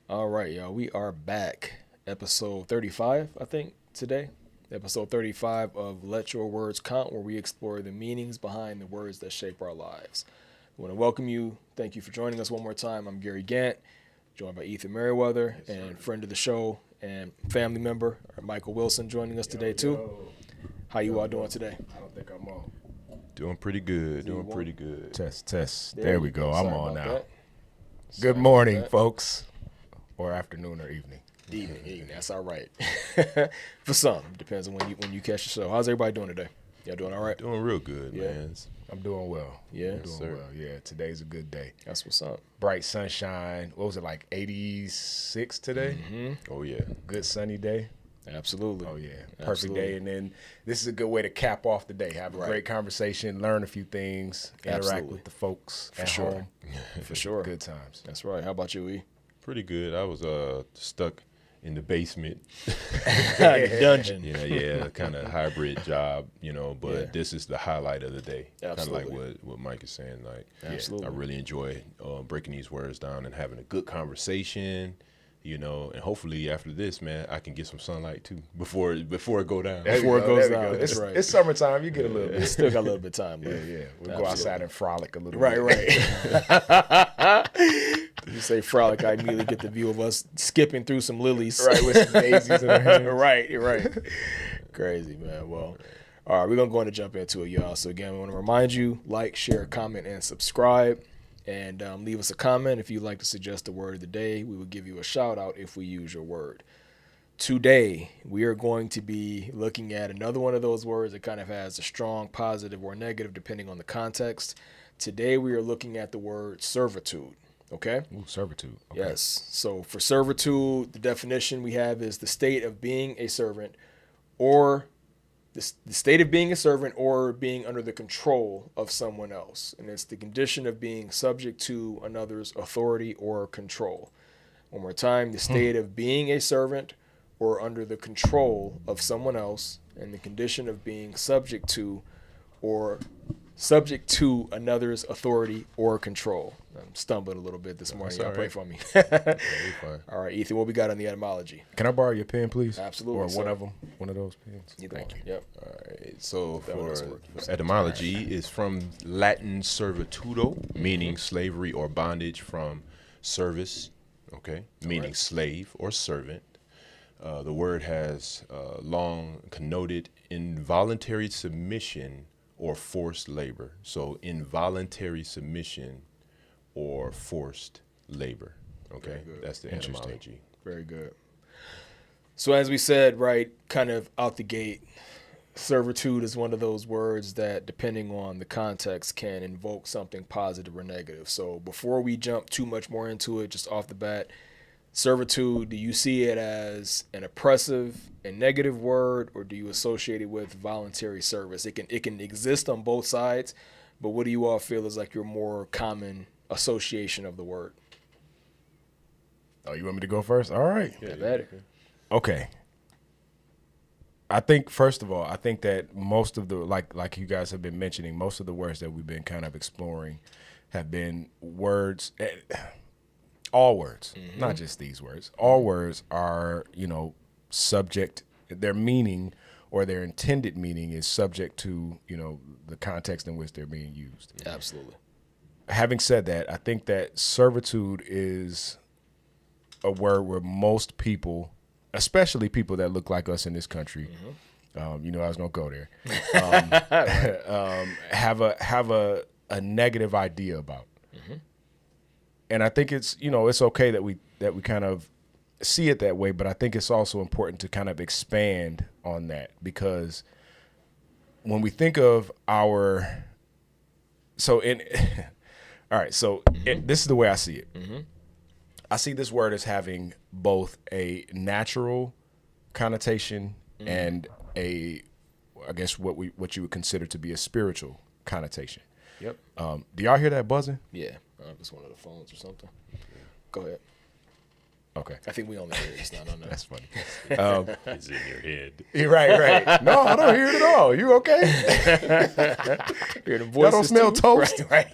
All right, y'all. We are back. Episode 35, I think, today. Episode 35 of Let Your Words Count, where we explore the meanings behind the words that shape our lives. I want to welcome you. Thank you for joining us one more time. I'm Gary Gant, joined by Ethan Merriweather, and friend of the show and family member, Michael Wilson, joining us today, too. How you all doing today? I don't think I'm on. Doing pretty good. Pretty good. Test. There we go. I'm on now. Sorry Good morning, about that. folks. Or afternoon or evening. Evening. That's all right. For some, depends on when you catch the show. How's everybody doing today? Y'all doing all right? Doing real good, Yeah. man. I'm doing well. Yeah, I'm doing sir. well. Yeah, today's a good day. that's what's up. Bright sunshine. What was it, like 86 today? Mm-hmm. Oh, yeah. Good sunny day. Absolutely. Oh, yeah. Perfect Absolutely. day. And then this is a good way to cap off the day. Have a great conversation, learn a few things, interact Absolutely. with the folks at sure. home. For sure. Good times. That's right. How about you, E? Pretty good. I was stuck in the basement. Dungeon. Yeah, kind of hybrid job, but Yeah. this is the highlight of the day. Kind of like Absolutely. what Mike is saying. Like, Absolutely. I really enjoy breaking these words down and having a good conversation. And hopefully after this, man, I can get some sunlight too before it go down. Before it goes down. It's, That's right. it's summertime. You get a little bit. Still got a little bit of time Yeah, left. yeah. We'll Absolutely. go outside and frolic a little Right, bit. right. You say frolic, I immediately get the view of us skipping through some lilies. Right, with some daisies in our hands. right. Crazy, man. Well, all right, we're going to jump into it, y'all. So, again, we want to remind you, like, share, comment, and subscribe. And leave us a comment if you'd like to suggest the word of the day. We will give you a shout out if we use your word. Today, we are going to be looking at another one of those words that kind of has a strong positive or negative depending on the context. Today, we are looking at the word servitude. Okay? Ooh, servitude. Okay. Yes. So for servitude, the definition we have is the state of being a servant or the state of being a servant or being under the control of someone else. And it's the condition of being subject to another's authority or control. One more time, the state of being a servant or under the control of someone else, and the condition of being subject to another's authority or control. I'm stumbling a little bit this morning. Y'all pray for me. All right, Ethan, what we got on the etymology? Can I borrow your pen, please? Absolutely, Or one sir. of them. One of those pens. Either Thank one. you. Yep. All right. So That one for doesn't work. etymology is from Latin servitudo, meaning slavery or bondage, from service, okay, meaning slave or servant. The word has long connoted involuntary submission or forced labor. So involuntary submission or forced labor. Okay, Very good. that's the Interesting. etymology. Very good. So as we said, right, kind of out the gate, servitude is one of those words that, depending on the context, can invoke something positive or negative. So before we jump too much more into it, just off the bat, servitude, do you see it as an oppressive and negative word, or do you associate it with voluntary service? It can exist on both sides, but what do you all feel is like your more common association of the word? Oh, you want me to go first? All right. Yeah. Okay. I think, first of all, that most of the, like you guys have been mentioning, most of the words that we've been kind of exploring have been words, all words, not just these words. All words are, subject, their meaning or their intended meaning is subject to, the context in which they're being used. Absolutely. Having said that, I think that servitude is a word where most people, especially people that look like us in this country, I was gonna go there, have a negative idea about. And I think it's it's okay that we kind of see it that way, but I think it's also important to kind of expand on that, because when we think of this is the way I see it. I see this word as having both a natural connotation and I guess what you would consider to be a spiritual connotation. Yep. Do y'all hear that buzzing? Yeah. It's one of the phones or something. Go ahead. Okay. I think we only hear it. It's not on there. That's funny. It's in your head. Right. No, I don't hear it at all. You okay? Hear the Y'all voices don't smell too? toast? Right.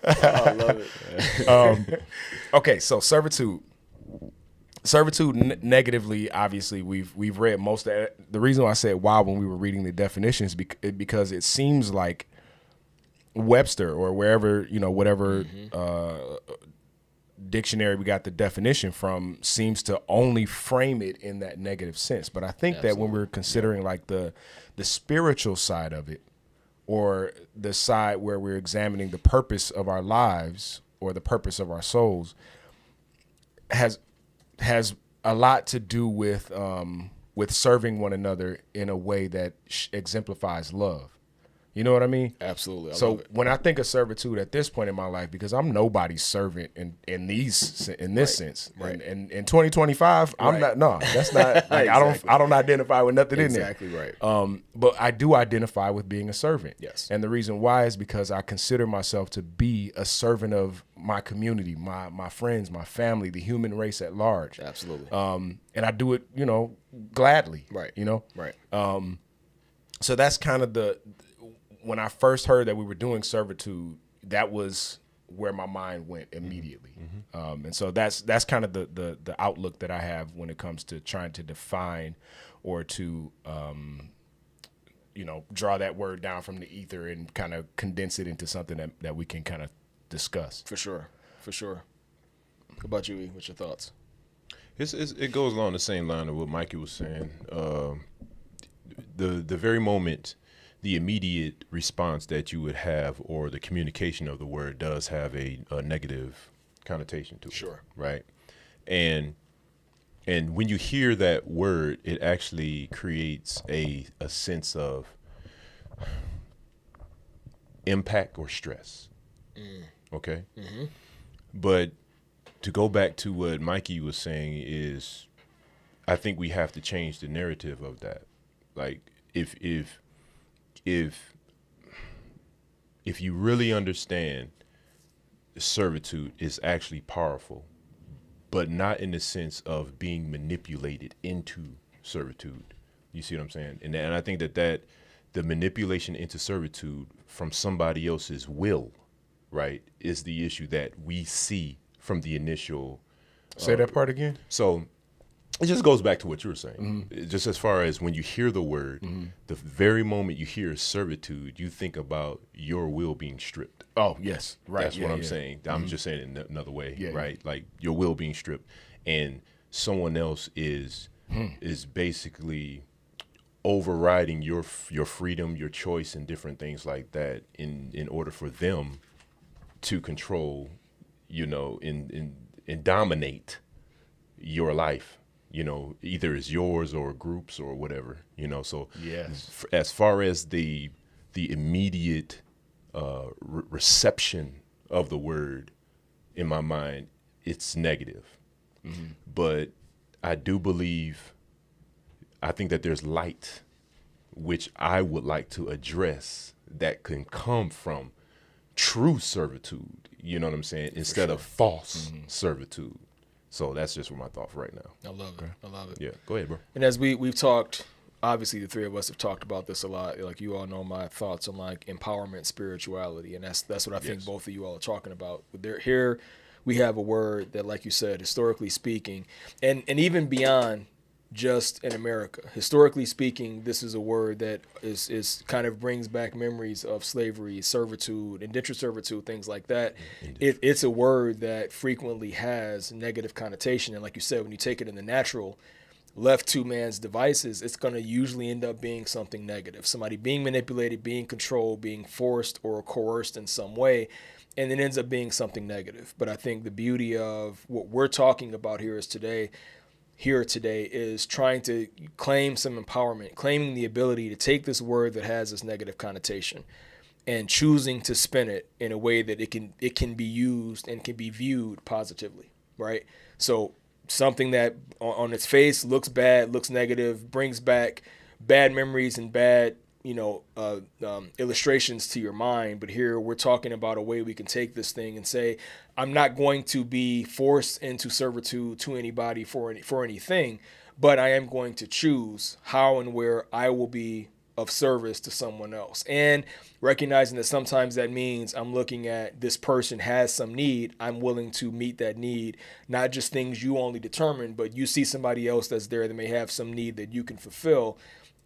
I love it. Okay, so servitude. Servitude negatively, obviously, we've read most of it. The reason why I said wow when we were reading the definitions because it seems like Webster or wherever, whatever dictionary we got the definition from seems to only frame it in that negative sense. But I think that when we're considering like the spiritual side of it, or the side where we're examining the purpose of our lives or the purpose of our souls, has a lot to do with serving one another in a way that exemplifies love. You know what I mean? Absolutely. I So love it. when I think of servitude at this point in my life, because I'm nobody's servant in this sense, Right. And in 2025, I'm Right. not. No, that's not. Like Exactly. I don't identify with nothing in there. Exactly right. But I do identify with being a servant. Yes. And the reason why is because I consider myself to be a servant of my community, my friends, my family, the human race at large. Absolutely. And I do it, gladly. Right. Right. So that's kind of when I first heard that we were doing servitude, that was where my mind went immediately. And so that's kind of the outlook that I have when it comes to trying to define or to, draw that word down from the ether and kind of condense it into something that we can kind of discuss. For sure. How about you, E? What's your thoughts? It goes along the same line of what Mikey was saying. The very moment, the immediate response that you would have, or the communication of the word, does have a negative connotation to it. Sure. Right. And when you hear that word, it actually creates a sense of impact or stress. Okay. But to go back to what Mikey was saying is, I think we have to change the narrative of that. Like, if you really understand servitude is actually powerful, but not in the sense of being manipulated into servitude. You see what I'm saying? And I think that the manipulation into servitude from somebody else's will, right, is the issue that we see from the initial. Say that part again. So it just goes back to what you were saying. Just as far as when you hear the word, the very moment you hear servitude, you think about your will being stripped. Oh, yes. Right. That's what I'm saying. I'm just saying it another way, Yeah, right? Like your will being stripped, and someone else is basically overriding your freedom, your choice, and different things like that in order for them to control, and dominate your life. Either it's yours or groups or whatever. So Yes. as far as the immediate reception of the word, in my mind, it's negative. But I do believe, I think that there's light, which I would like to address, that can come from true servitude. You know what I'm saying? Instead of false servitude. So that's just my thought for right now. I love it. I love it. Yeah, go ahead, bro. And as we've talked, obviously the three of us have talked about this a lot. Like, you all know my thoughts on like empowerment, spirituality, and that's what I think both of you all are talking about. Here we have a word that, like you said, historically speaking, and even beyond just in America, historically speaking, this is a word that is kind of brings back memories of slavery, servitude, indentured servitude, things like that. It's a word that frequently has negative connotation, and like you said, when you take it in the natural, left to man's devices, it's going to usually end up being something negative. Somebody being manipulated, being controlled, being forced or coerced in some way, and it ends up being something negative. But I think the beauty of what we're talking about here today is trying to claim some empowerment, claiming the ability to take this word that has this negative connotation and choosing to spin it in a way that it can be used and can be viewed positively, right? So something that on its face looks bad, looks negative, brings back bad memories and bad illustrations to your mind. But here we're talking about a way we can take this thing and say, I'm not going to be forced into servitude to anybody for anything, but I am going to choose how and where I will be of service to someone else, and recognizing that sometimes that means I'm looking at this person has some need, I'm willing to meet that need, not just things you only determine, but you see somebody else that's there that may have some need that you can fulfill,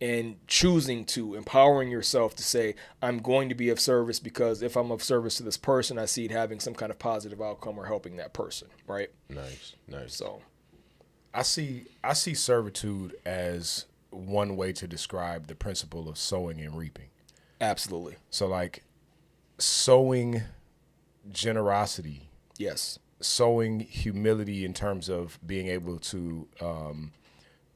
and choosing to, empowering yourself to say, I'm going to be of service, because if I'm of service to this person, I see it having some kind of positive outcome or helping that person, right? Nice. So I see servitude as one way to describe the principle of sowing and reaping. absolutely. So like sowing generosity, Yes. sowing humility in terms of being able to,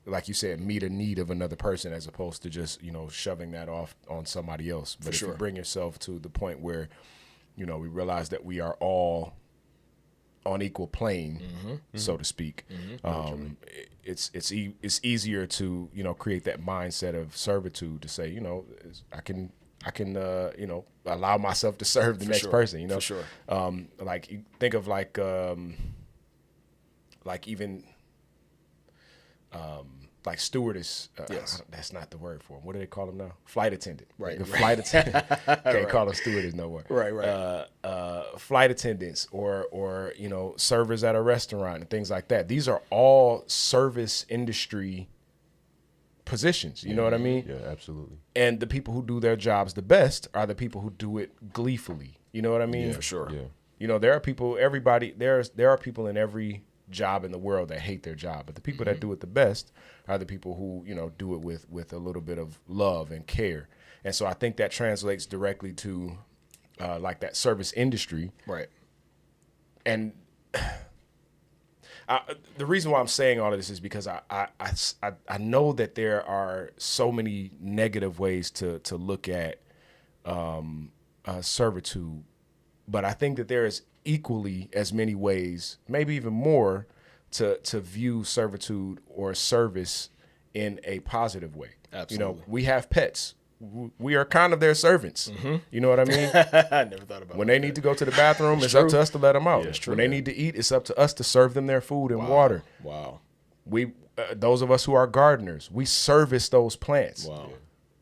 like you said, meet a need of another person as opposed to just, shoving that off on somebody else. But if sure. you bring yourself to the point where, we realize that we are all on equal plane, so to speak, it's easier to, create that mindset of servitude to say, I can allow myself to serve the next sure. person, For sure. like you think of like even like stewardess. Yes. That's not the word for them. What do they call them now? Flight attendant. Right, The right. flight attendant. Can't call them stewardess no more. Right. Flight attendants or servers at a restaurant and things like that. These are all service industry positions. You know what I mean? Yeah, absolutely. And the people who do their jobs the best are the people who do it gleefully. You know what I mean? Yeah, For sure. Yeah. There are people, there are people in every job in the world that hate their job, but the people that do it the best are the people who, do it with a little bit of love and care. And so I think that translates directly to like that service industry. Right. And the reason why I'm saying all of this is because I know that there are so many negative ways to look at servitude, but I think that there is equally as many ways, maybe even more, to view servitude or service in a positive way. Absolutely. We have pets. We are kind of their servants. You know what I mean? I never thought about When they need to go to the bathroom, it's up to us to let them out. Yeah, it's true, When they need to eat, it's up to us to serve them their food and water. Wow. We, those of us who are gardeners, we service those plants. Wow.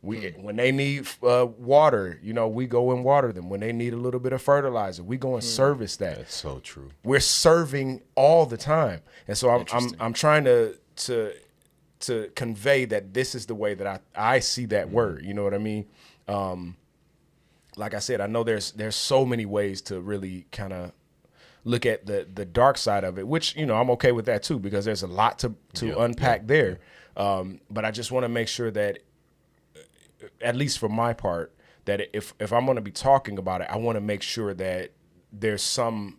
When they need water, we go and water them. When they need a little bit of fertilizer, we go and service that. That's so true. We're serving all the time, and so I'm trying to convey that this is the way that I see that word. You know what I mean? Like I said, I know there's so many ways to really kind of look at the dark side of it, which I'm okay with that too, because there's a lot to unpack there. But I just want to make sure that, at least for my part, that if I'm going to be talking about it, I want to make sure that there's some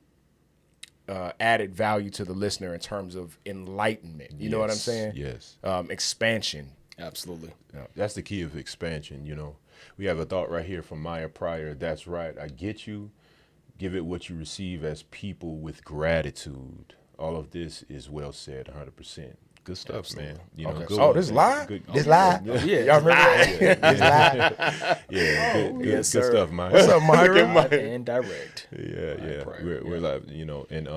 added value to the listener in terms of enlightenment. You know what I'm saying? Yes. Expansion. Absolutely. That's the key of expansion. We have a thought right here from Maya Pryor. That's right. I get you. Give it what you receive as people with gratitude. All of this is well said, 100%. Good stuff, Absolutely. man. Okay. Good Oh, one, this man. live? Good- This live? Yeah. Y'all remember that? This live? Yeah, good yes, good sir. stuff, Maya. What's up, Myra? Live and direct. Yeah. Pryor, We're live, and Let me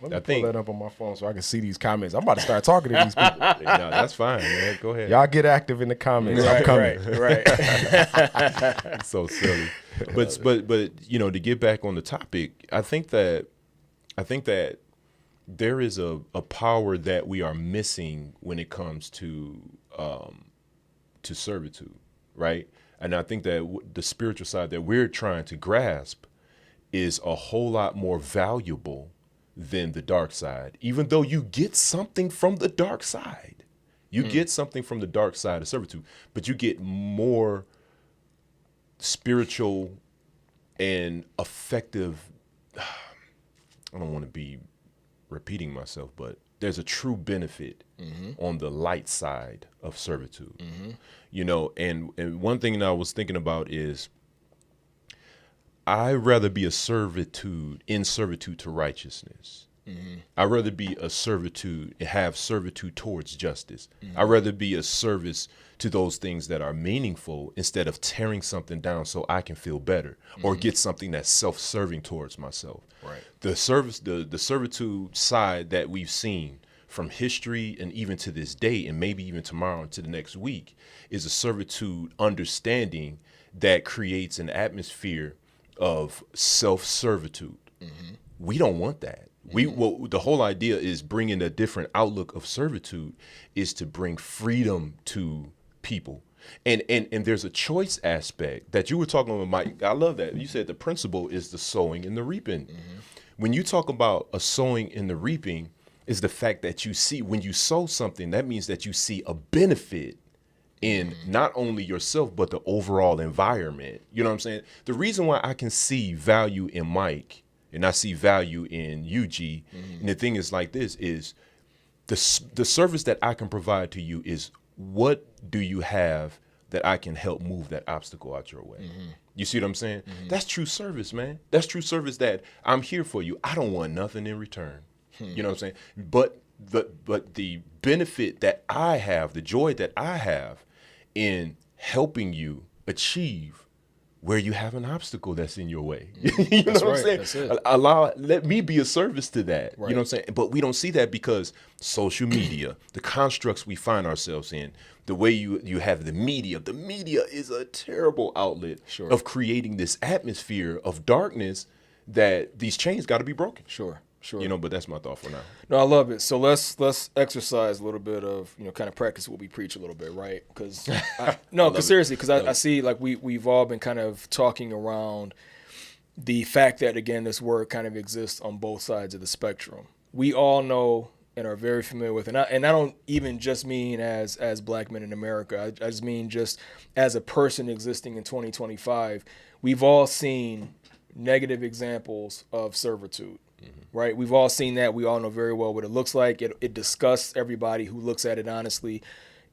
I pull think that up on my phone so I can see these comments. I'm about to start talking to these people. no, that's fine, man. Go ahead. Y'all get active in the comments. I'm coming. Right. So silly. But to get back on the topic, I think that there is a power that we are missing when it comes to servitude, right? And I think that the spiritual side that we're trying to grasp is a whole lot more valuable than the dark side, even though you get something from the dark side. You get something from the dark side of servitude, but you get more spiritual and effective. I don't want to be repeating myself, but there's a true benefit on the light side of servitude. And one thing that I was thinking about is I'd rather be in servitude to righteousness. I'd rather be have servitude towards justice. I'd rather be a service to those things that are meaningful instead of tearing something down so I can feel better or get something that's self-serving towards myself. Right. The servitude side that we've seen from history and even to this day, and maybe even tomorrow and to the next week, is a servitude understanding that creates an atmosphere of self-servitude. We don't want that. The whole idea is bringing a different outlook of servitude is to bring freedom to people. And there's a choice aspect that you were talking about, Mike. I love that. You said the principle is the sowing and the reaping. When you talk about a sowing and the reaping, is the fact that you see when you sow something, that means that you see a benefit in not only yourself, but the overall environment. You know what I'm saying? The reason why I can see value in Mike and I see value in UG, and the thing is like this, is the service that I can provide to you is, what do you have that I can help move that obstacle out your way? You see what I'm saying? That's true service, man. That's true service, that I'm here for you. I don't want nothing in return. You know what I'm saying? But the benefit that I have, the joy that I have in helping you achieve where you have an obstacle that's in your way. You know what I'm saying? That's it. Let me be a service to that. Right. You know what I'm saying? But we don't see that because social media, the constructs we find ourselves in, the way you have the media is a terrible outlet of creating this atmosphere of darkness that these chains got to be broken. Sure. You know, but that's my thought for now. No, I love it. So let's exercise a little bit of, kind of practice what we preach a little bit, right? Because seriously, because I see like we've all been kind of talking around the fact that, again, this word kind of exists on both sides of the spectrum. We all know and are very familiar with it. And I don't even just mean as black men in America. I just mean just as a person existing in 2025. We've all seen negative examples of servitude. Right? We've all seen that. We all know very well what it looks like. It disgusts everybody who looks at it honestly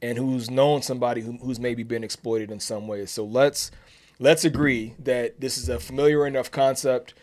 and who's known somebody who's maybe been exploited in some way. So let's agree that this is a familiar enough concept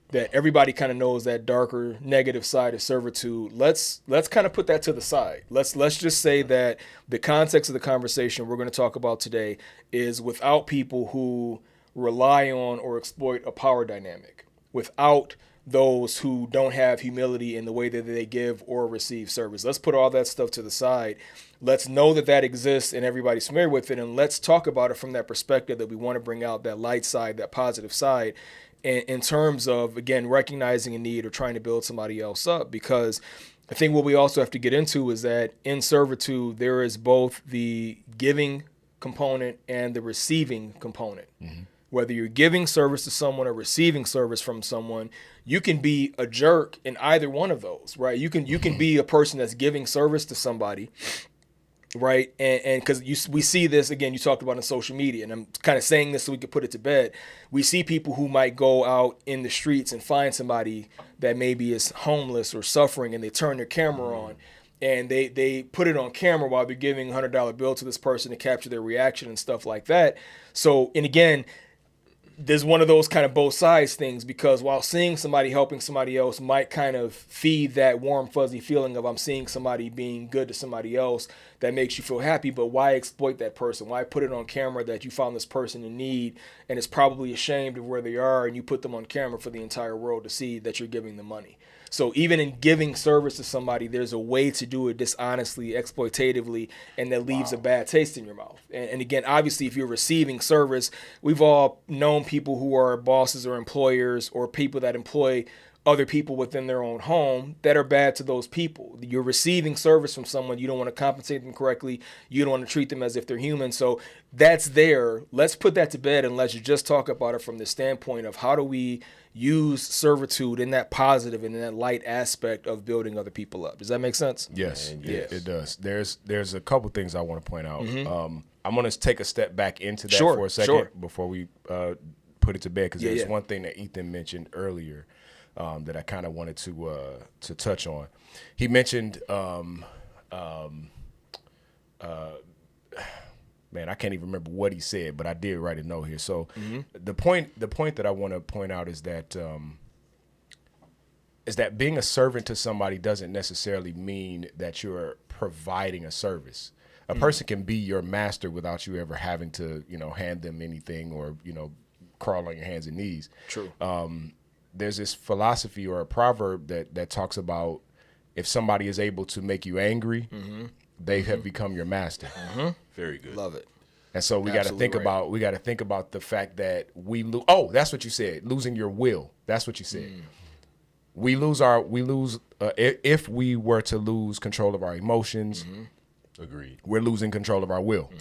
that everybody kind of knows that darker, negative side of servitude. Let's kind of put that to the side. Let's just say that the context of the conversation we're going to talk about today is without people who rely on or exploit a power dynamic, without those who don't have humility in the way that they give or receive service. Let's put all that stuff to the side. Let's know that exists and everybody's familiar with it, and let's talk about it from that perspective that we want to bring out that light side, that positive side, in terms of, again, recognizing a need or trying to build somebody else up. Because I think what we also have to get into is that in servitude, there is both the giving component and the receiving component. Whether you're giving service to someone or receiving service from someone, you can be a jerk in either one of those, right? You can be a person that's giving service to somebody, right? And because we see this, again, you talked about on social media, and I'm kind of saying this so we could put it to bed. We see people who might go out in the streets and find somebody that maybe is homeless or suffering, and they turn their camera on. And they put it on camera while they're giving a $100 bill to this person to capture their reaction and stuff like that. So, and again, there's one of those kind of both sides things, because while seeing somebody helping somebody else might kind of feed that warm, fuzzy feeling of I'm seeing somebody being good to somebody else, that makes you feel happy. But why exploit that person? Why put it on camera that you found this person in need and is probably ashamed of where they are, and you put them on camera for the entire world to see that you're giving them money? So even in giving service to somebody, there's a way to do it dishonestly, exploitatively, and that leaves a bad taste in your mouth. And again, obviously, if you're receiving service, we've all known people who are bosses or employers or people that employ other people within their own home that are bad to those people. You're receiving service from someone, you don't want to compensate them correctly, you don't want to treat them as if they're human. So that's there. Let's put that to bed and let's just talk about it from the standpoint of how do we use servitude in that positive and in that light aspect of building other people up. Does that make sense? Yes, yes. It does. There's a couple things I want to point out. I'm going to take a step back into that Sure, for a second sure. before we put it to bed, because there's yeah. one thing that Ethan mentioned earlier that I kind of wanted to touch on. He mentioned man, I can't even remember what he said, but I did write a note here. So the point that I want to point out is that being a servant to somebody doesn't necessarily mean that you're providing a service. A person can be your master without you ever having to, hand them anything or, crawl on your hands and knees. True. There's this philosophy or a proverb that talks about if somebody is able to make you angry, they have become your master. Very good. Love it. And so we got to think about the fact that that's what you said, losing your will. That's what you said. If we were to lose control of our emotions, Agreed. we're losing control of our will.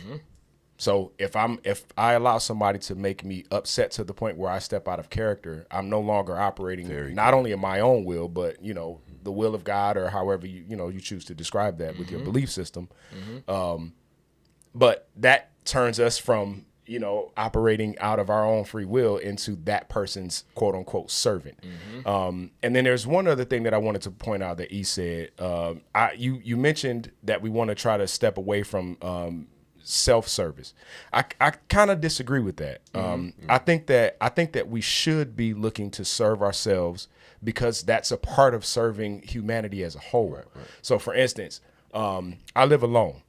So if I allow somebody to make me upset to the point where I step out of character, I'm no longer operating not only in my own will, but the will of God, or however you choose to describe that with your belief system. But that turns us from operating out of our own free will into that person's quote unquote servant. And then there's one other thing that I wanted to point out that E said. You mentioned that we want to try to step away from self-service. I kind of disagree with that. I think that we should be looking to serve ourselves, because that's a part of serving humanity as a whole. Right. So for instance, I live alone.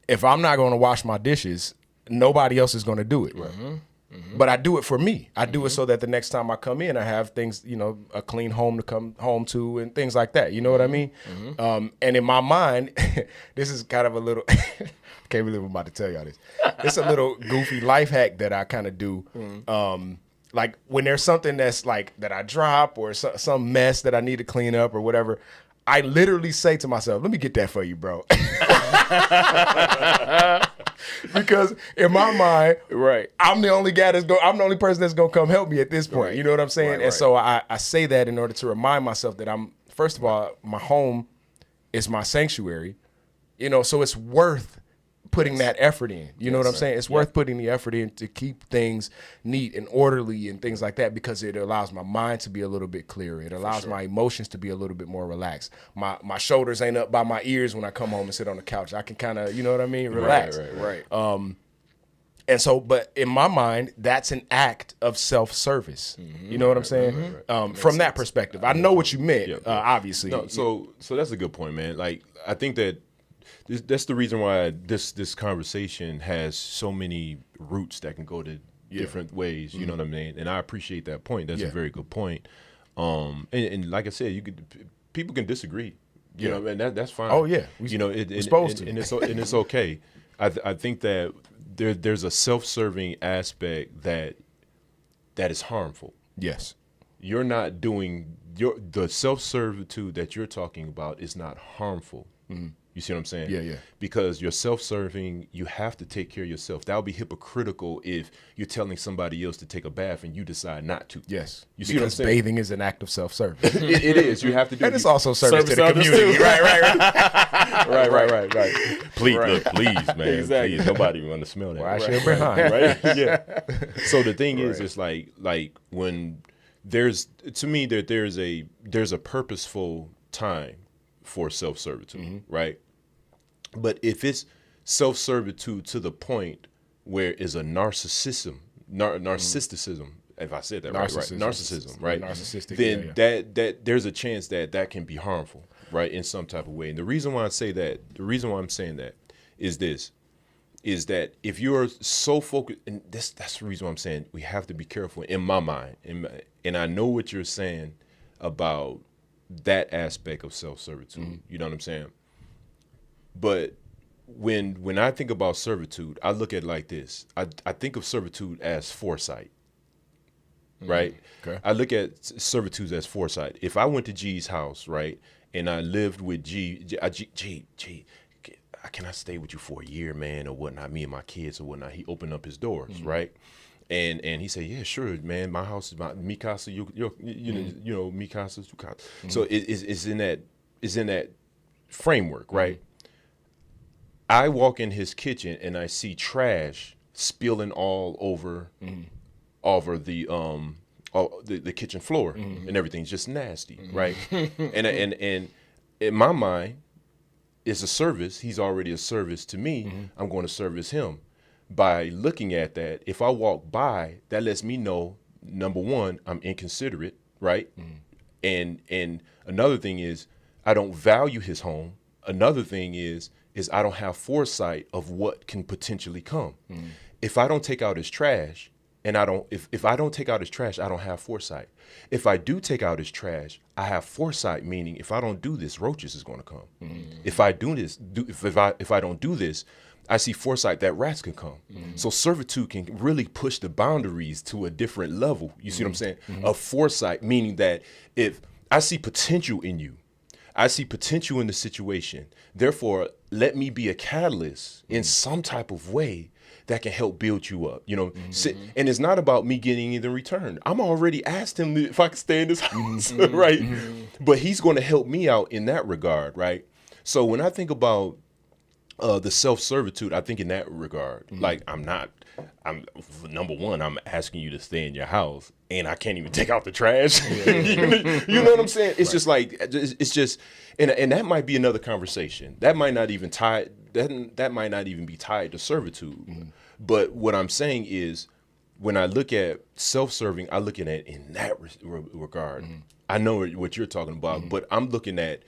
If I'm not going to wash my dishes, nobody else is going to do it. Right. But I do it for me. I do it so that the next time I come in, I have things, a clean home to come home to and things like that. You know what I mean? And in my mind, this is kind of a little, I can't believe I'm about to tell y'all this. It's a little goofy life hack that I kind of do. Like when there's something that's like that I drop, or some mess that I need to clean up or whatever, I literally say to myself, let me get that for you, bro. Because in my mind, I'm the only person that's gonna come help me at this point. You know what I'm saying? And so I say that in order to remind myself that first of all, my home is my sanctuary. So it's worth putting that effort in. You know what I'm saying? It's worth putting the effort in to keep things neat and orderly and things like that, because it allows my mind to be a little bit clearer. It allows my emotions to be a little bit more relaxed. My shoulders ain't up by my ears when I come home and sit on the couch. I can kind of, you know what I mean, relax. Right. And so, but in my mind, that's an act of self-service. You know what I'm saying? From that perspective, I know what you meant. Obviously. No, so that's a good point, man. Like, I think that that's the reason why this conversation has so many roots that can go to different ways. You know what I mean? And I appreciate that point. That's a very good point. And like I said, people can disagree. You know, and that's fine. Oh yeah, we're supposed to, and it's okay. I think that there's a self-serving aspect that is harmful. Yes, you're not doing the self-servitude that you're talking about is not harmful. You see what I'm saying? Yeah. Because you're self-serving, you have to take care of yourself. That would be hypocritical if you're telling somebody else to take a bath and you decide not to. Yes. You see what I'm saying? Bathing is an act of self-service. It is. You have to do it. And it's also service to the community. Right. Right. Please, look, please, man. Exactly. Please, nobody want to smell that. Wash your behind. Right? Yeah. So the thing is, it's like when there's a purposeful time for self-servitude, right? But if it's self-servitude to the point where it's a narcissism, if I said that right? Narcissism, right? Narcissistic, then that there's a chance that can be harmful, right, in some type of way. And the reason why I'm saying that is that if you're so focused, and that's the reason why I'm saying we have to be careful in my mind, and I know what you're saying about that aspect of self-servitude. You know what I'm saying? But when I think about servitude, I look at it like this. I think of servitude as foresight, right? Okay. I look at servitude as foresight. If I went to G's house, right, and I lived with G, can I stay with you for a year, man, or whatnot, me and my kids or whatnot? He opened up his doors, right? And he said, yeah, sure, man. My house is mi casa. You know, mi casa, tu casa. So it's in that framework, right? I walk in his kitchen and I see trash spilling all over the kitchen floor, and everything's just nasty, right? And in my mind, it's a service. He's already a service to me. I'm going to service him. By looking at that, if I walk by, that lets me know, number one, I'm inconsiderate, right? And another thing is I don't value his home. Another thing is I don't have foresight of what can potentially come. If I don't take out his trash, and I don't, if I don't take out his trash, I don't have foresight. If I do take out his trash, I have foresight, meaning if I don't do this, roaches is going to come. If I do this, if I don't do this, I see foresight that rats can come. So servitude can really push the boundaries to a different level. You see what I'm saying? Of foresight, meaning that if I see potential in you, I see potential in the situation. Therefore, let me be a catalyst in some type of way that can help build you up, you know. And it's not about me getting anything in return. I'm already asked him if I can stay in this house, right? But he's going to help me out in that regard, right? So when I think about the self-servitude, I think in that regard, like I'm number one, I'm asking you to stay in your house and I can't even take out the trash. You know what I'm saying? It's just like, it's just, and that might be another conversation. That might not even tie, that might not even be tied to servitude. But what I'm saying is, when I look at self-serving, I look at it in that regard. I know what you're talking about, but I'm looking at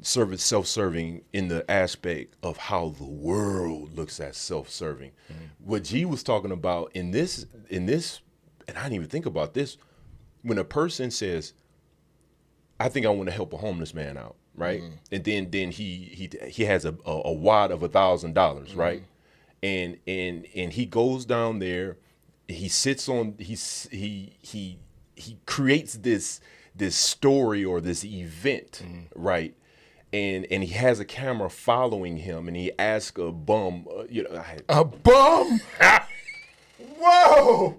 self-serving in the aspect of how the world looks at self-serving. What G was talking about in this, and I didn't even think about this, when a person says, I think I want to help a homeless man out, right? And then he has a wad of $1,000, right? And he goes down there, he sits on, he creates this story or this event, right? And he has a camera following him, and he asks a bum, A bum? Whoa!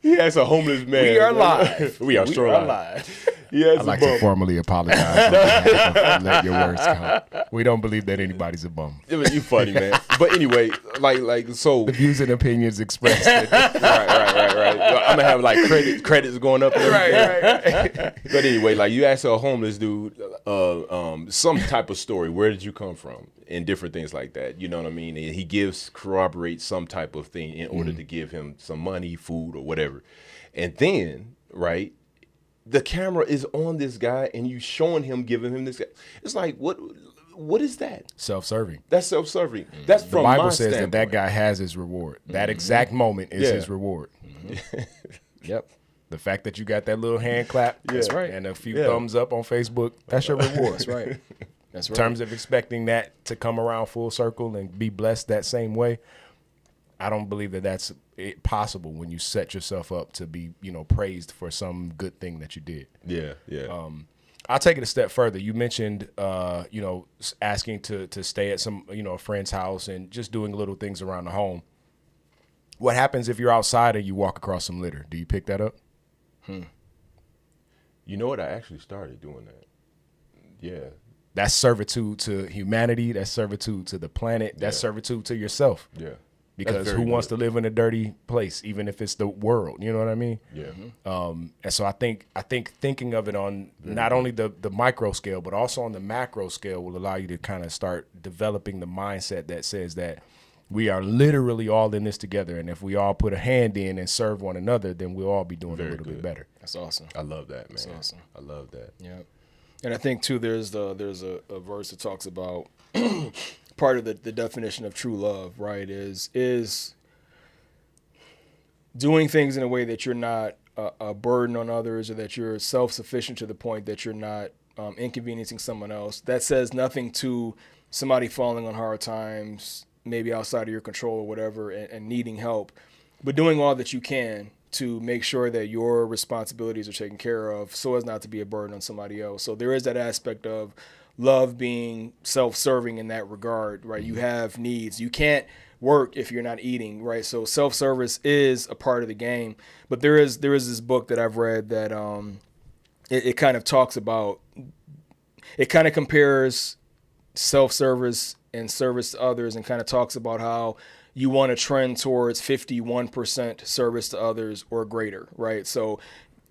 He asks a homeless man. We are live. We are still live. Yes, I'd like to formally apologize on behalf of Let Your Words Count. We don't believe that anybody's a bum. You funny, man. But anyway, like so. The views and opinions expressed. right. I'm gonna have like credits going up. And Right. But anyway, like you ask a homeless dude, some type of story. Where did you come from? And different things like that. You know what I mean? And he corroborates some type of thing in order to give him some money, food, or whatever. And then, right, the camera is on this guy, and you showing him, giving him this. It's like, what is that? Self-serving. That's self-serving. That's The from Bible my says standpoint. that guy has his reward. That exact moment is his reward. Yep. The fact that you got that little hand clap, That's right. and a few thumbs up on Facebook, that's your reward. That's right. That's In right. terms of expecting that to come around full circle and be blessed that same way, I don't believe that that's possible when you set yourself up to be, praised for some good thing that you did. Yeah. I'll take it a step further. You mentioned, asking to stay at some, a friend's house and just doing little things around the home. What happens if you're outside and you walk across some litter? Do you pick that up? You know what? I actually started doing that. Yeah. That's servitude to humanity. That's servitude to the planet. That's servitude to yourself. Yeah. Because who wants to live in a dirty place, even if it's the world? You know what I mean? Yeah. And so I think thinking of it on not only the micro scale, but also on the macro scale will allow you to kind of start developing the mindset that says that we are literally all in this together. And if we all put a hand in and serve one another, then we'll all be doing a little bit better. That's awesome. I love that, man. That's awesome. I love that. Yeah. And I think too, there's a verse that talks about part of the definition of true love, right, is doing things in a way that you're not a burden on others, or that you're self-sufficient to the point that you're not inconveniencing someone else. That says nothing to somebody falling on hard times, maybe outside of your control or whatever, and needing help, but doing all that you can to make sure that your responsibilities are taken care of so as not to be a burden on somebody else. So there is that aspect of love being self-serving in that regard, right? You have needs. You can't work if you're not eating, right? So self-service is a part of the game. But there is this book that I've read that it kind of talks about, it kind of compares self-service and service to others, and kind of talks about how you want to trend towards 51% service to others or greater, right? So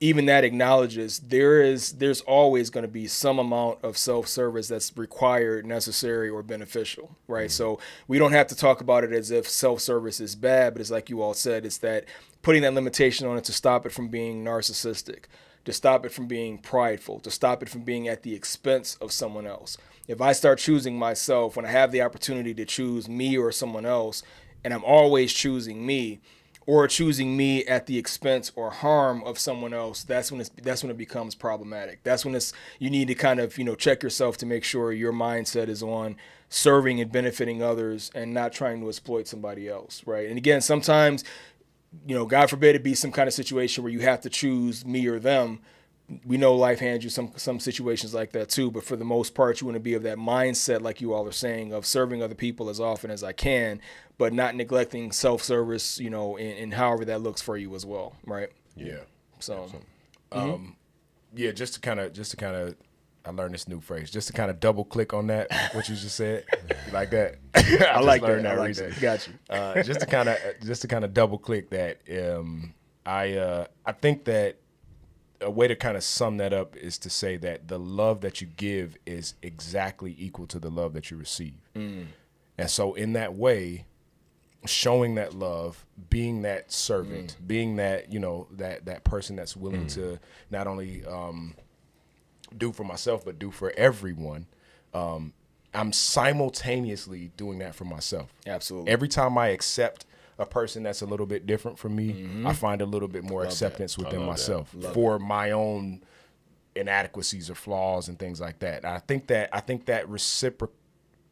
even that acknowledges there's always going to be some amount of self-service that's required, necessary, or beneficial, right? So we don't have to talk about it as if self-service is bad, but it's like you all said, it's that putting that limitation on it to stop it from being narcissistic, to stop it from being prideful, to stop it from being at the expense of someone else. If I start choosing myself when I have the opportunity to choose me or someone else, and I'm always choosing me, or choosing me at the expense or harm of someone else, that's when it becomes problematic. That's when you need to kind of, check yourself to make sure your mindset is on serving and benefiting others and not trying to exploit somebody else, right? And again, sometimes, God forbid it be some kind of situation where you have to choose me or them. We know life hands you some situations like that too, but for the most part, you want to be of that mindset, like you all are saying, of serving other people as often as I can, but not neglecting self-service, in however that looks for you as well, right? Yeah. So, yeah, just to kind of, I learned this new phrase, just to kind of double click on that, what you just said, you like that? I like that. I like recently. that. Got you. Just to kind of double click that, I think that a way to kind of sum that up is to say that the love that you give is exactly equal to the love that you receive. And so in that way, showing that love, being that servant, being that, that person that's willing to not only do for myself, but do for everyone, I'm simultaneously doing that for myself. Absolutely. Every time I accept a person that's a little bit different from me, I find a little bit more acceptance within myself for my own inadequacies or flaws and things like that. I think that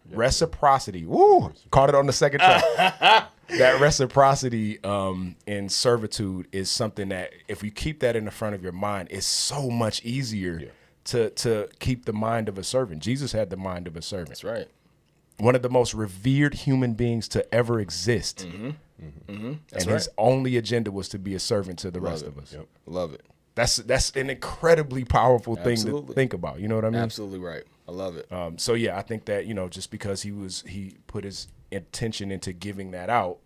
reciprocity. Woo! Caught it on the second try. That reciprocity in servitude is something that if you keep that in the front of your mind, it's so much easier to keep the mind of a servant. Jesus had the mind of a servant. That's right. One of the most revered human beings to ever exist. And his only agenda was to be a servant to the rest of us. Yep. Love it. That's an incredibly powerful thing to think about. You know what I mean? Absolutely right. I love it. So yeah, I think that, just because he put his intention into giving that out,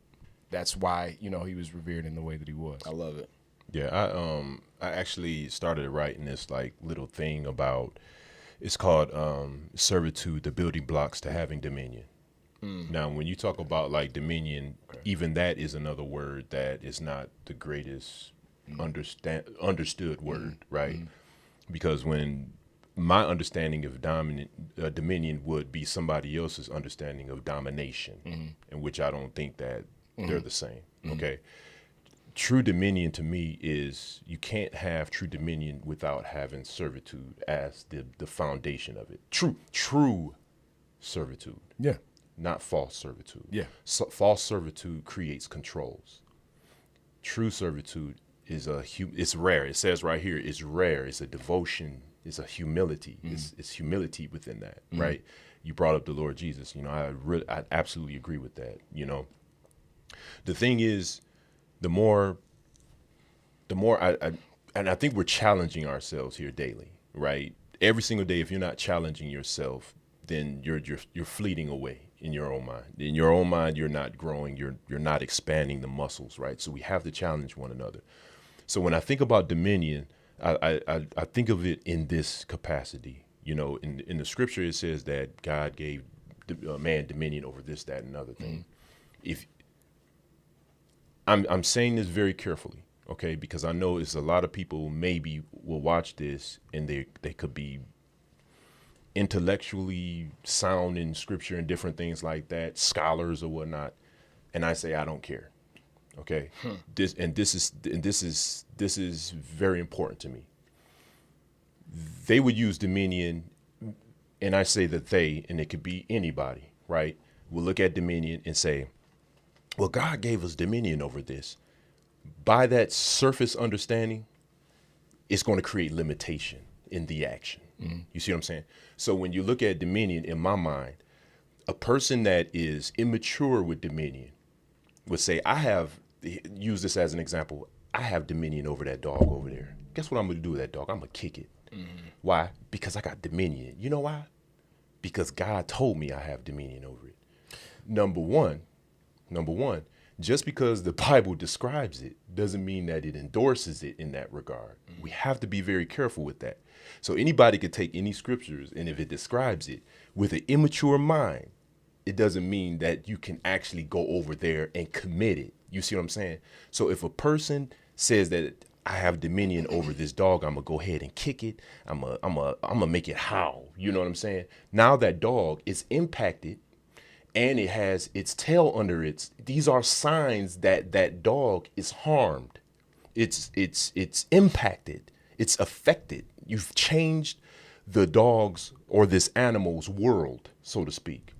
that's why, he was revered in the way that he was. I love it. Yeah, I actually started writing this like little thing about, it's called Servitude, the building blocks to having dominion. Now, when you talk about like dominion, even that is another word that is not the greatest understood word, right? Because when my understanding of dominion would be somebody else's understanding of domination, in which I don't think that they're the same. Okay. True dominion to me is you can't have true dominion without having servitude as the foundation of it. True servitude. Yeah. Not false servitude. Yeah. So, false servitude creates controls. True servitude is it's rare. It says right here, it's rare. It's a devotion. It's a humility. It's humility within that, right? You brought up the Lord Jesus. I absolutely agree with that. The thing is, the more I think we're challenging ourselves here daily, right? Every single day, if you're not challenging yourself, then you're fleeting away in your own mind. In your own mind, you're not growing. You're not expanding the muscles, right? So we have to challenge one another. So when I think about dominion, I think of it in this capacity. In the scripture, it says that God gave man dominion over this, that, and another thing. If I'm saying this very carefully, okay, because I know it's a lot of people maybe will watch this and they could be intellectually sound in scripture and different things like that, scholars or whatnot, and I say I don't care. Okay, this is very important to me. They would use dominion, and I say that and it could be anybody, right? Will look at dominion and say, well, God gave us dominion over this. By that surface understanding, it's going to create limitation in the action. You see what I'm saying? So when you look at dominion, in my mind, a person that is immature with dominion would say, use this as an example, I have dominion over that dog over there. Guess what I'm going to do with that dog? I'm going to kick it. Why? Because I got dominion. You know why? Because God told me I have dominion over it. Number one, just because the Bible describes it doesn't mean that it endorses it in that regard. We have to be very careful with that. So anybody could take any scriptures, and if it describes it with an immature mind, it doesn't mean that you can actually go over there and commit it. You see what I'm saying? So if a person says that I have dominion over this dog, I'm gonna go ahead and kick it. I'm gonna make it howl. You know what I'm saying? Now that dog is impacted, and it has its tail under its. These are signs that that dog is harmed. It's impacted. It's affected. You've changed the dog's or this animal's world, so to speak.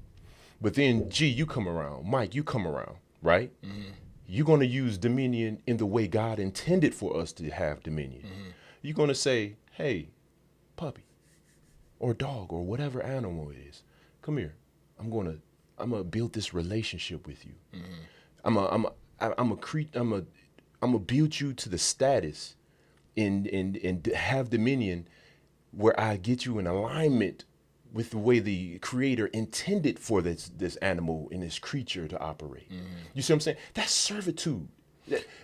But then, G, you come around. Mike, you come around, right? Mm-hmm. You're going to use dominion in the way God intended for us to have dominion. Mm-hmm. You're going to say, hey, puppy or dog or whatever animal it is, come here. I'm going to build this relationship with you. Mm-hmm. I'm gonna build you to the status and have dominion where I get you in alignment with the way the creator intended for this animal and this creature to operate. Mm-hmm. You see what I'm saying? That's servitude.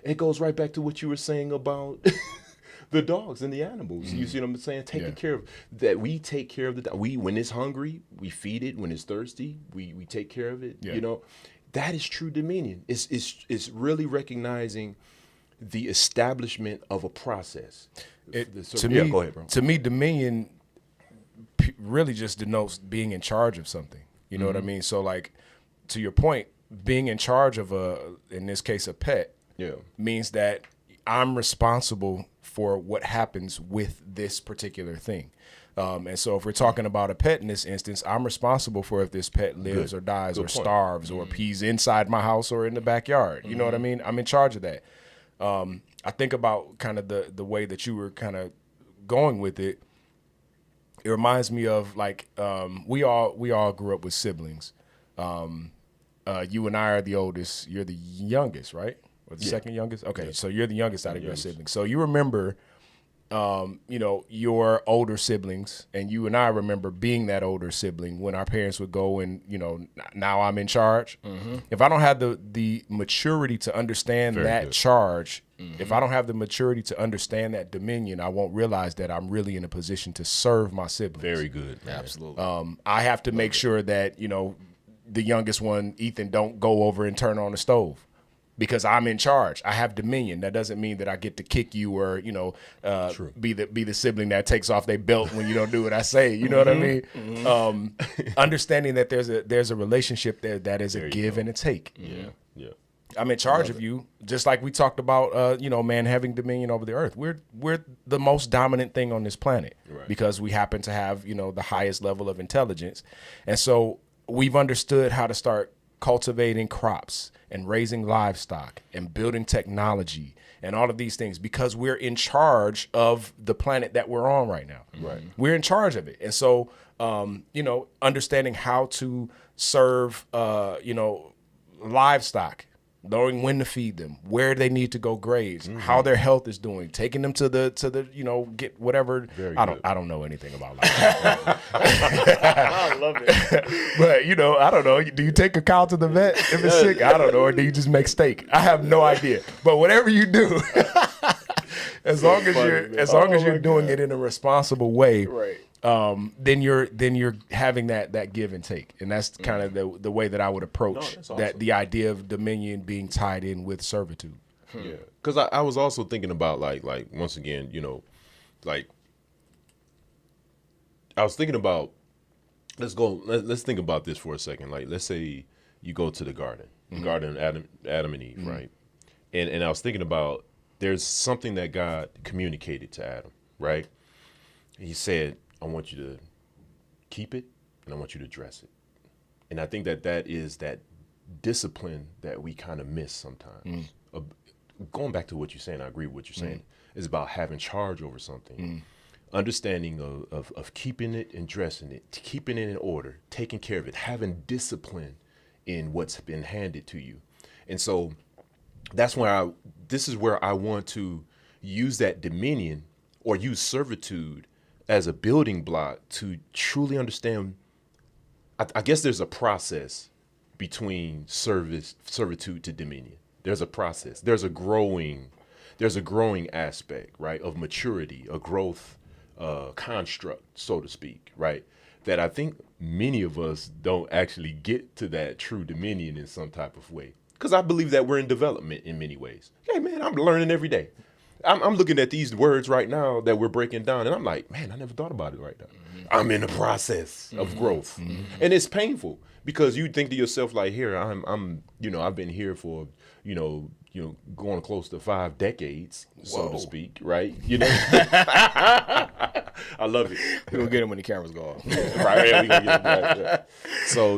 It goes right back to what you were saying about the dogs and the animals. Mm-hmm. You see what I'm saying? Taking care of that. We take care of the dog. When it's hungry, we feed it. When it's thirsty, we take care of it. Yeah. You know, that is true dominion. It's really recognizing the establishment of a process. To me, go ahead, bro. To me, dominion really just denotes being in charge of something. You know what I mean? So, like, to your point, being in charge of in this case, a pet, means that I'm responsible for what happens with this particular thing. And so if we're talking about a pet in this instance, I'm responsible for if this pet lives or dies or starves or pees inside my house or in the backyard. You know what I mean? I'm in charge of that. I think about kind of the way that you were kind of going with it. It reminds me of like we all grew up with siblings. You and I are the oldest. You're the youngest, right? Or the second youngest? Okay, so you're the youngest out of your siblings. So you remember, your older siblings, and you and I remember being that older sibling when our parents would go and, now I'm in charge. Mm-hmm. If I don't have the maturity to understand charge, if I don't have the maturity to understand that dominion, I won't realize that I'm really in a position to serve my siblings. Very good. Man. Absolutely. I have to make sure that, the youngest one, Ethan, don't go over and turn on the stove. Because I'm in charge, I have dominion. That doesn't mean that I get to kick you or be the sibling that takes off their belt when you don't do what I say. You know what I mean? Mm-hmm. Understanding that there's a relationship there that is a give and a take. Yeah. I'm in charge of you, just like we talked about. Man having dominion over the earth. We're the most dominant thing on this planet because we happen to have the highest level of intelligence, and so we've understood how to start cultivating crops and raising livestock and building technology and all of these things because we're in charge of the planet that we're on right now. Right. We're in charge of it. And so, understanding how to serve, livestock, knowing when to feed them, where they need to go graze, how their health is doing, taking them to the get whatever. I don't know anything about livestock. I love it. But I don't know. Do you take a cow to the vet if it's sick? I don't know. Or do you just make steak? I have no idea. But whatever you do, as long as you're doing it in a responsible way, right. Then you're having that give and take, and that's kind of the way that I would approach that the idea of dominion being tied in with servitude. Yeah, because I was also thinking about like once again, like I was thinking about let's think about this for a second. Like let's say you go to the garden of Adam and Eve, right? And I was thinking about there's something that God communicated to Adam, right? He said, I want you to keep it, and I want you to dress it. And I think that is that discipline that we kind of miss sometimes. Going back to what you're saying, I agree with what you're saying. It's about having charge over something. Understanding of keeping it and dressing it, keeping it in order, taking care of it, having discipline in what's been handed to you. And so this is where I want to use that dominion or use servitude as a building block to truly understand. I guess there's a process between servitude to dominion. There's a process. There's a growing aspect, right, of maturity, a growth construct, so to speak, right, that I think many of us don't actually get to that true dominion in some type of way. Because I believe that we're in development in many ways. Hey, man, I'm learning every day. I'm looking at these words right now that we're breaking down, and I'm like, man, I never thought about it right now. I'm in the process of growth, and it's painful because you think to yourself like, here, I'm, I've been here for, going close to 5 decades, so to speak, right? I love it. We're gonna get him when the cameras go off. Right, yeah, we gonna get back. Yeah. So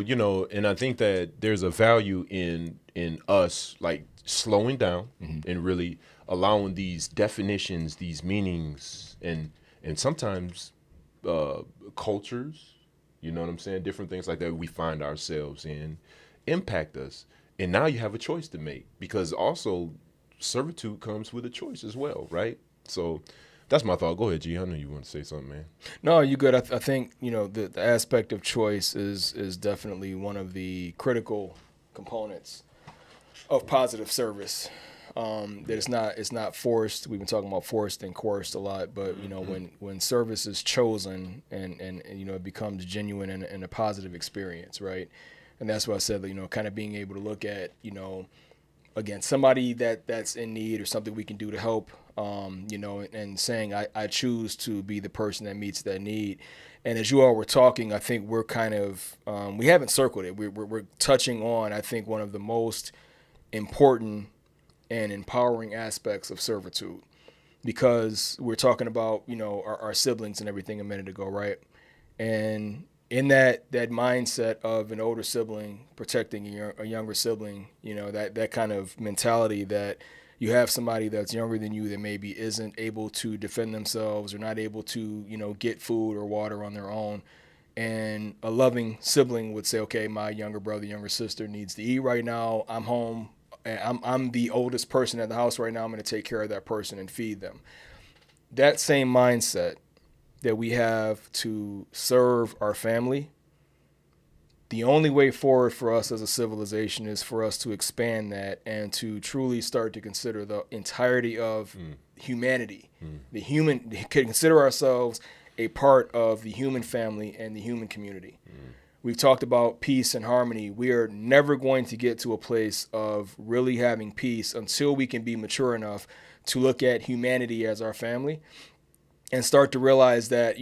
and I think that there's a value in us like slowing down and really allowing these definitions, these meanings, and sometimes cultures, you know what I'm saying, different things like that we find ourselves in, impact us. And now you have a choice to make, because also servitude comes with a choice as well, right? So that's my thought. Go ahead, G. I know you want to say something, man. No, you good. I think the aspect of choice is definitely one of the critical components of positive service. That it's not forced. We've been talking about forced and coerced a lot, but when service is chosen and it becomes genuine and a positive experience, right? And that's what I said, kind of being able to look at, again, somebody that's in need or something we can do to help, and saying, I choose to be the person that meets that need. And as you all were talking, I think we're kind of, we haven't circled it. We're touching on, I think, one of the most important and empowering aspects of servitude, because we're talking about, our siblings and everything a minute ago, right? And in that mindset of an older sibling protecting a younger sibling, that kind of mentality that you have somebody that's younger than you that maybe isn't able to defend themselves or not able to, get food or water on their own. And a loving sibling would say, okay, my younger brother, younger sister needs to eat right now. I'm home. I'm the oldest person at the house right now. I'm going to take care of that person and feed them. That same mindset that we have to serve our family, the only way forward for us as a civilization is for us to expand that and to truly start to consider the entirety of humanity. The human, consider ourselves a part of the human family and the human community. We've talked about peace and harmony. We are never going to get to a place of really having peace until we can be mature enough to look at humanity as our family and start to realize that,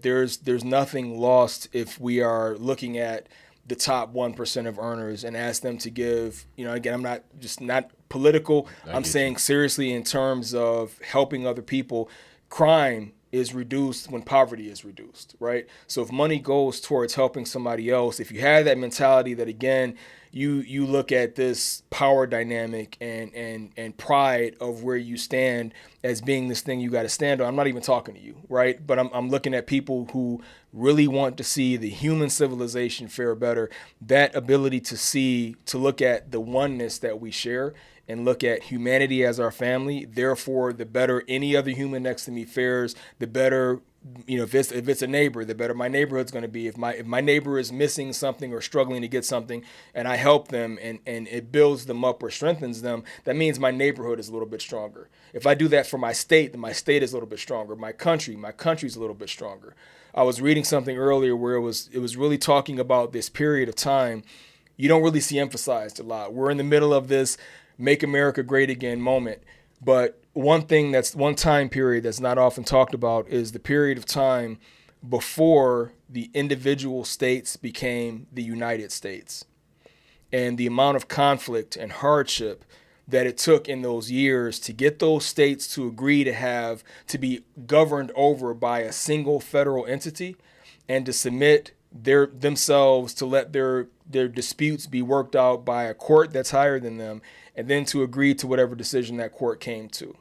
there's nothing lost if we are looking at the top 1% of earners and ask them to give, again, I'm not political. I'm saying seriously in terms of helping other people. Crime is reduced when poverty is reduced, right? So if money goes towards helping somebody else, if you have that mentality that, again, you look at this power dynamic and pride of where you stand as being this thing you got to stand on. I'm not even talking to you, right? But I'm looking at people who really want to see the human civilization fare better. That ability to look at the oneness that we share and look at humanity as our family. Therefore, the better any other human next to me fares, the better, if it's a neighbor, the better my neighborhood's going to be. If my neighbor is missing something or struggling to get something and I help them and it builds them up or strengthens them, that means my neighborhood is a little bit stronger. If I do that for my state, then my state is a little bit stronger. My country's a little bit stronger. I was reading something earlier where it was really talking about this period of time you don't really see emphasized a lot. We're in the middle of this Make America Great Again moment. But one time period that's not often talked about is the period of time before the individual states became the United States, and the amount of conflict and hardship that it took in those years to get those states to agree to be governed over by a single federal entity and to submit themselves to let their disputes be worked out by a court that's higher than them, and then to agree to whatever decision that court came to.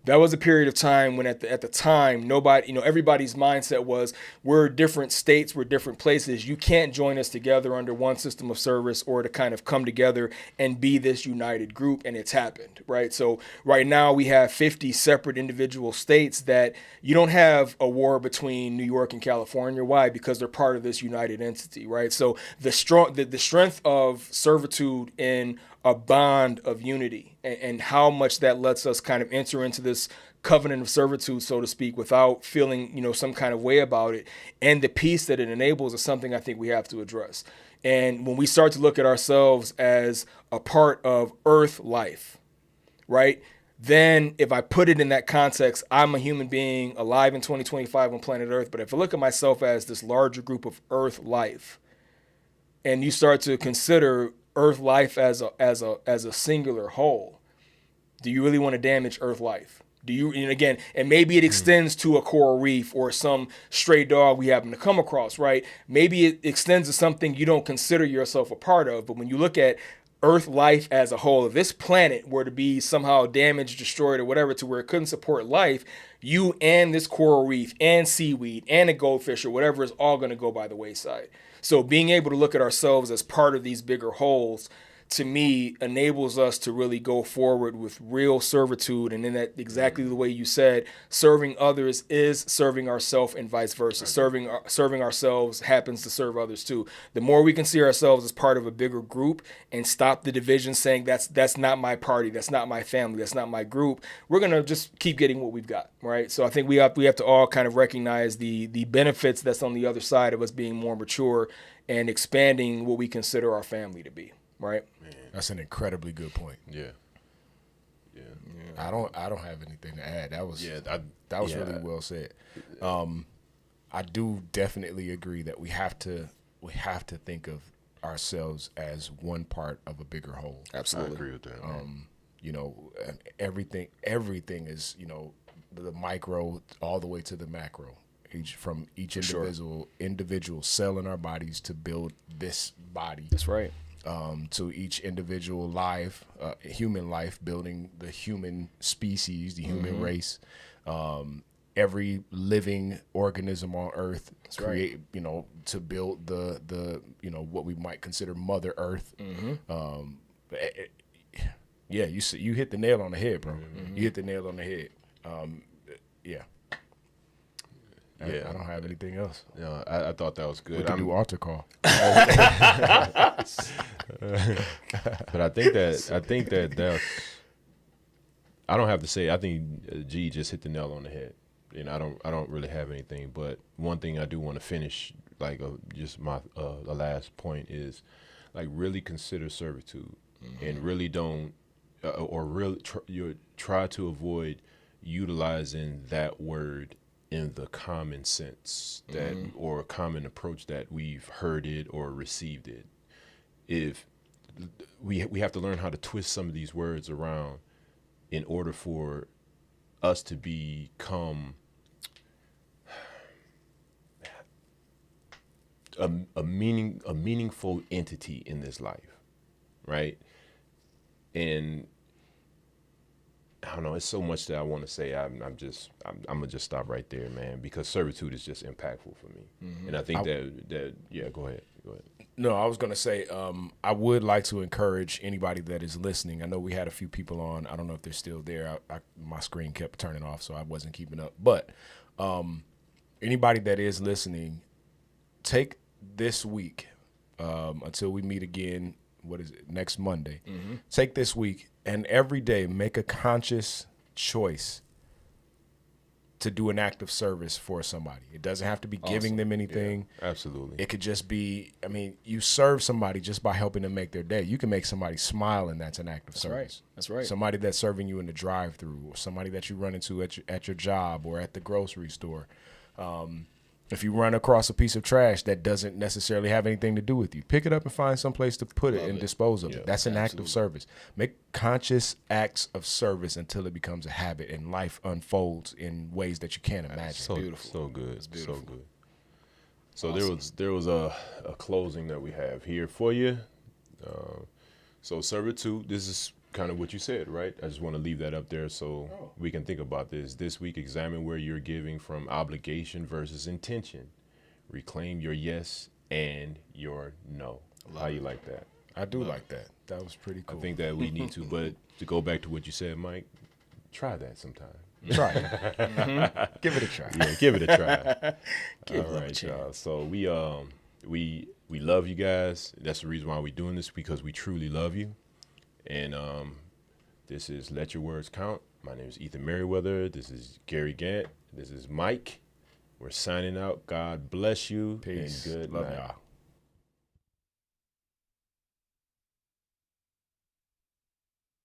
That was a period of time when at the time, nobody, everybody's mindset was, we're different states, we're different places. You can't join us together under one system of service or to kind of come together and be this united group. And it's happened, right? So right now we have 50 separate individual states that you don't have a war between New York and California. Why? Because they're part of this united entity, right? So the strength of servitude in a bond of unity and how much that lets us kind of enter into this covenant of servitude, so to speak, without feeling, some kind of way about it. And the peace that it enables is something I think we have to address. And when we start to look at ourselves as a part of earth life, right, then if I put it in that context, I'm a human being alive in 2025 on planet Earth. But if I look at myself as this larger group of Earth life, and you start to consider Earth life as a singular whole, do you really want to damage Earth life? Do you, and again, and maybe it extends to a coral reef or some stray dog we happen to come across, right? Maybe it extends to something you don't consider yourself a part of. But when you look at Earth life as a whole, if this planet were to be somehow damaged, destroyed, or whatever, to where it couldn't support life, you and this coral reef and seaweed and a goldfish or whatever is all going to go by the wayside. So being able to look at ourselves as part of these bigger wholes, to me, enables us to really go forward with real servitude. And in that, exactly the way you said, serving others is serving ourselves and vice versa. Serving ourselves happens to serve others too. The more we can see ourselves as part of a bigger group and stop the division, saying that's not my party, that's not my family, that's not my group, we're going to just keep getting what we've got, right? So I think we have to all kind of recognize the benefits that's on the other side of us being more mature and expanding what we consider our family to be. Right. That's an incredibly good point. Yeah. Yeah. I don't have anything to add. That was really well said. I do definitely agree that we have to think of ourselves as one part of a bigger whole. Absolutely. I agree with that. You know, everything is, you know, the micro all the way to the macro. From each individual cell in our bodies to build this body. That's right. To each individual life, human life, building the human species, the human race, every living organism on Earth, you know, to build the you know, what we might consider Mother Earth. Yeah, you hit the nail on the head, bro. You hit the nail on the head. Yeah. I don't have anything else. Yeah, I thought that was good. We can do altar call. But I think that that's, I don't have to say, I think G just hit the nail on the head. And I don't really have anything. But one thing I do want to finish, like just my the last point is, like, really consider servitude, and really don't or really try to avoid utilizing that word in the common sense that or common approach that we've heard it or received it. If we have to learn how to twist some of these words around in order for us to become a meaningful entity in this life, right? And I don't know. It's so much that I want to say. I'm gonna just stop right there, man, because servitude is just impactful for me. And I think that yeah. Go ahead. No, I was gonna say I would like to encourage anybody that is listening. I know we had a few people on. I don't know if they're still there. My screen kept turning off, so I wasn't keeping up. But anybody that is listening, take this week until we meet again. What is it? Next Monday. Take this week and every day make a conscious choice to do an act of service for somebody. It doesn't have to be giving them anything. Yeah, absolutely. It could just be, I mean, you serve somebody just by helping them make their day. You can make somebody smile, and that's an act of service. That's right. Somebody that's serving you in the drive-thru, or somebody that you run into at your job or at the grocery store. If you run across a piece of trash that doesn't necessarily have anything to do with you, pick it up and find some place to put it and dispose of it. That's an act of service. Make conscious acts of service until it becomes a habit and life unfolds in ways that you can't imagine. So beautiful. So good. It's beautiful. So good. So awesome. there was a closing that we have here for you. So servitude, this is kind of what you said, right? I just want to leave that up there so we can think about this. This week, examine where you're giving from obligation versus intention. Reclaim your yes and your no. How you like that? I do like that. That was pretty cool. I think that we need to, but to go back to what you said, Mike, try that sometime. Try it. Give it a try. Yeah, give it a try. Give All right, y'all. So we love you guys. That's the reason why we're doing this, because we truly love you. And this is Let Your Words Count. My name is Ethan Merriweather. This is Gary Gant. This is Mike. We're signing out. God bless you. Peace. And good Love night. y'all.